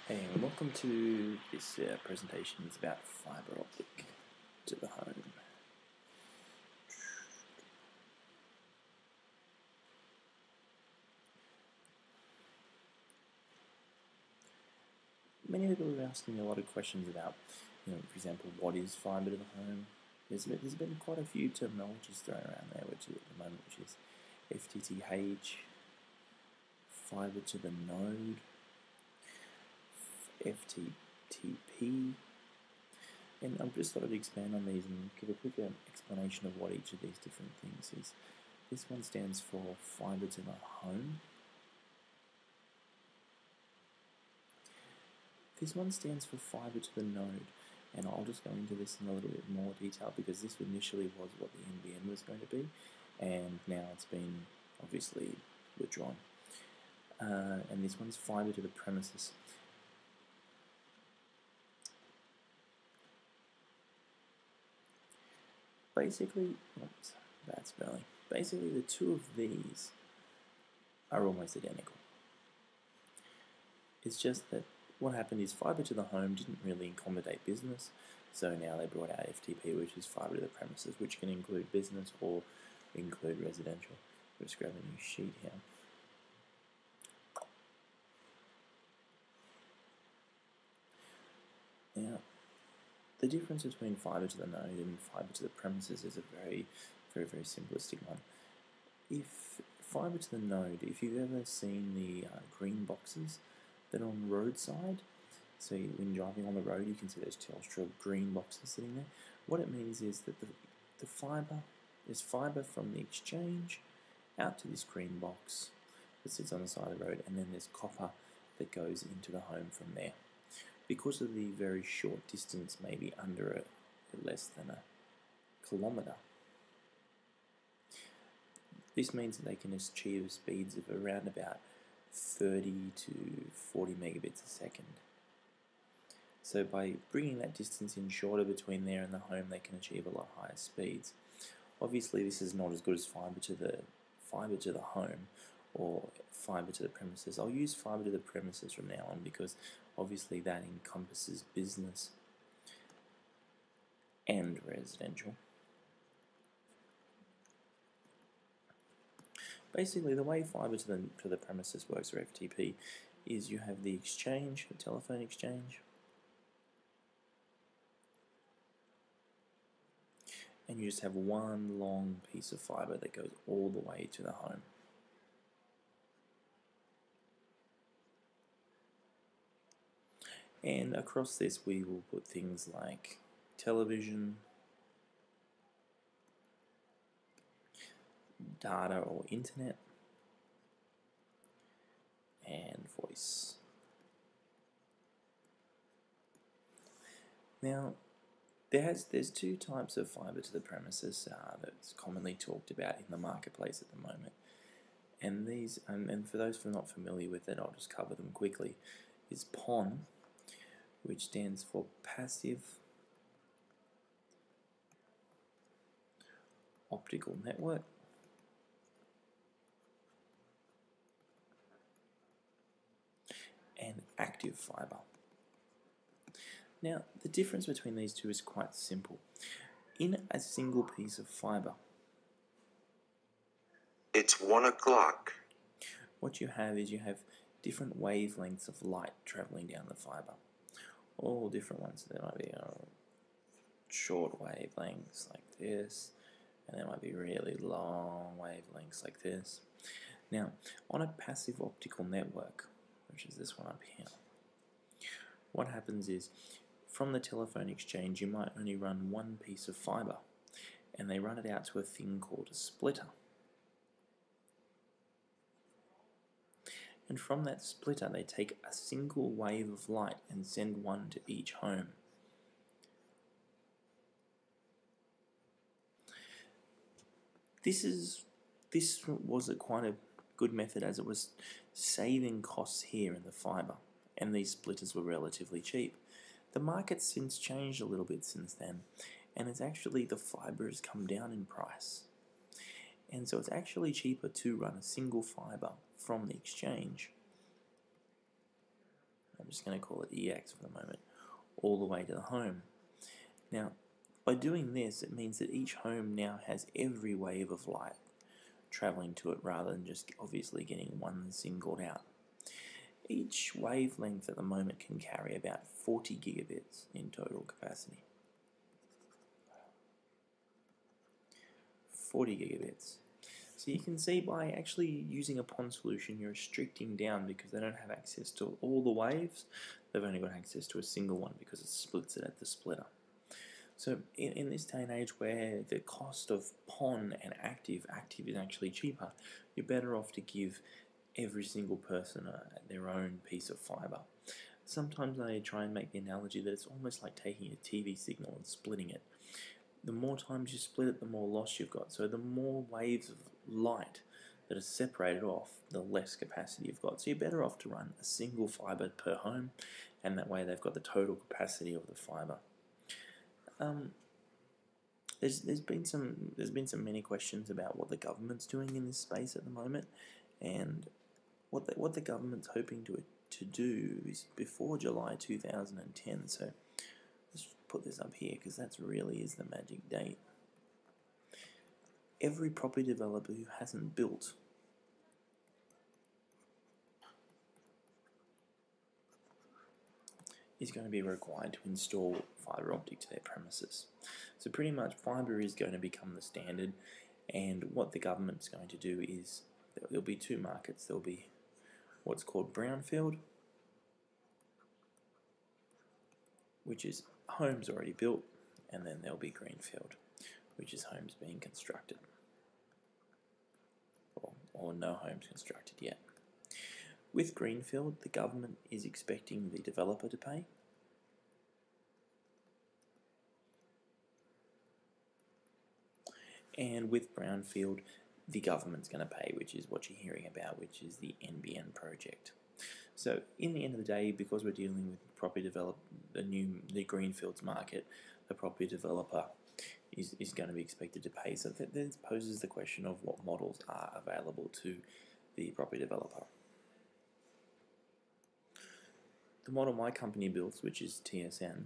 And welcome to this presentation. It's about fibre optic to the home. Many people are asking me a lot of questions about, for example, what is fibre to the home? There's been quite a few terminologies thrown around there, which is at the moment, which is FTTH, fibre to the node, FTTP, and I've just thought I'd expand on these and give a quick explanation of what each of these different things is. This one stands for fibre to the home. This one stands for fibre to the node, and I'll just go into this in a little bit more detail because this initially was what the NBN was going to be, and now it's been obviously withdrawn. And this one's fibre to the premises. Basically, oops, bad spelling. Basically, the two of these are almost identical. It's just that what happened is fibre to the home didn't really accommodate business, so now they brought out FTP, which is fibre to the premises, which can include business or include residential. I'll just grab a new sheet here. Now, the difference between fibre to the node and fibre to the premises is a very simplistic one. If fibre to the node, if you've ever seen the green boxes that are on the roadside, so when driving on the road you can see those Telstra green boxes sitting there. What it means is that the fibre is fibre from the exchange out to this green box that sits on the side of the road, and then there's copper that goes into the home from there. Because of the very short distance, maybe under less than a kilometre, this means that they can achieve speeds of around about 30 to 40 megabits a second. So by bringing that distance in shorter between there and the home, they can achieve a lot higher speeds. Obviously, this is not as good as fibre to the home or fibre to the premises. I'll use fibre to the premises from now on because obviously that encompasses business and residential. Basically, the way fibre to the premises works, or FTP, is you have the exchange, the telephone exchange, and you just have one long piece of fibre that goes all the way to the home. And across this we will put things like television, data or internet, and voice. Now, there's two types of fibre to the premises that's commonly talked about in the marketplace at the moment. And these, and for those who are not familiar with it, I'll just cover them quickly, is PON, which stands for Passive Optical Network, and active fibre. Now, the difference between these two is quite simple. In a single piece of fibre, it's 1 o'clock. What you have is you have different wavelengths of light travelling down the fibre. All different ones. There might be short wavelengths like this, and there might be really long wavelengths like this. Now, on a passive optical network, which is this one up here, what happens is, from the telephone exchange, you might only run one piece of fibre, and they run it out to a thing called a splitter. And from that splitter, they take a single wave of light and send one to each home. This was quite a good method, as it was saving costs here in the fibre, and these splitters were relatively cheap. The market's since changed a little bit since then, and it's actually the fibre has come down in price. And so it's actually cheaper to run a single fibre from the exchange. I'm just going to call it EX for the moment, all the way to the home. Now, by doing this, it means that each home now has every wave of light traveling to it rather than just obviously getting one singled out. Each wavelength at the moment can carry about 40 gigabits in total capacity. 40 gigabits. So you can see by actually using a PON solution, you're restricting down because they don't have access to all the waves. They've only got access to a single one because it splits it at the splitter. So in this day and age where the cost of PON and active is actually cheaper, you're better off to give every single person their own piece of fibre. Sometimes I try and make the analogy that it's almost like taking a TV signal and splitting it. The more times you split it, the more loss you've got. So the more waves of light that are separated off, the less capacity you've got. So you're better off to run a single fibre per home, and that way they've got the total capacity of the fibre. There's been some many questions about what the government's doing in this space at the moment, and what the government's hoping to do is before July 2010. So let's put this up here because that really is the magic date. Every property developer who hasn't built is going to be required to install fibre optic to their premises. So pretty much fibre is going to become the standard, and what the government's going to do is there'll be two markets. There'll be what's called brownfield, which is homes already built, and then there'll be greenfield, which is homes being constructed, or no homes constructed yet. With greenfield, the government is expecting the developer to pay. And with brownfield, the government's going to pay, which is what you're hearing about, which is the NBN project. So in the end of the day, because we're dealing with property the greenfields market, the property developer is going to be expected to pay. So that then poses the question of what models are available to the property developer. The model my company builds, which is TSN,